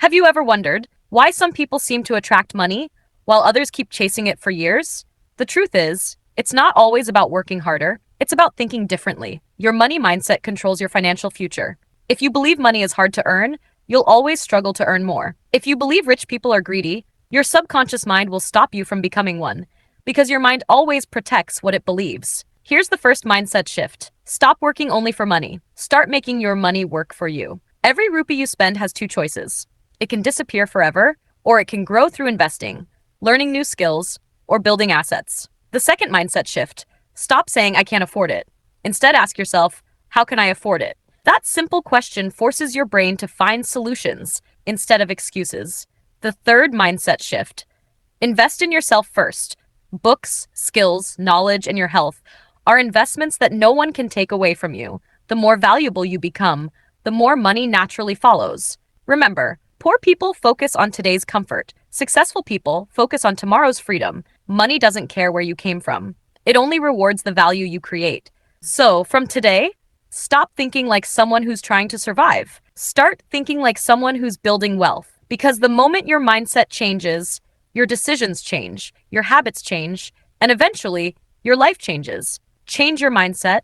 Have you ever wondered why some people seem to attract money while others keep chasing it for years? The truth is, it's not always about working harder, it's about thinking differently. Your money mindset controls your financial future. If you believe money is hard to earn, you'll always struggle to earn more. If you believe rich people are greedy, your subconscious mind will stop you from becoming one, because your mind always protects what it believes. Here's the first mindset shift. Stop working only for money. Start making your money work for you. Every rupee you spend has two choices. It can disappear forever, or it can grow through investing, learning new skills, or building assets. The second mindset shift. Stop saying I can't afford it. Instead, ask yourself, how can I afford it? That simple question forces your brain to find solutions instead of excuses. The third mindset shift. Invest in yourself first. Books, skills, knowledge, and your health are investments that no one can take away from you. The more valuable you become, the more money naturally follows. Remember, poor people focus on today's comfort. Successful people focus on tomorrow's freedom. Money doesn't care where you came from. It only rewards the value you create. So, from today, stop thinking like someone who's trying to survive. Start thinking like someone who's building wealth. Because the moment your mindset changes, your decisions change, your habits change, and eventually, your life changes. Change your mindset,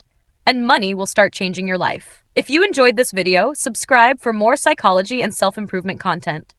and money will start changing your life. If you enjoyed this video, subscribe for more psychology and self-improvement content.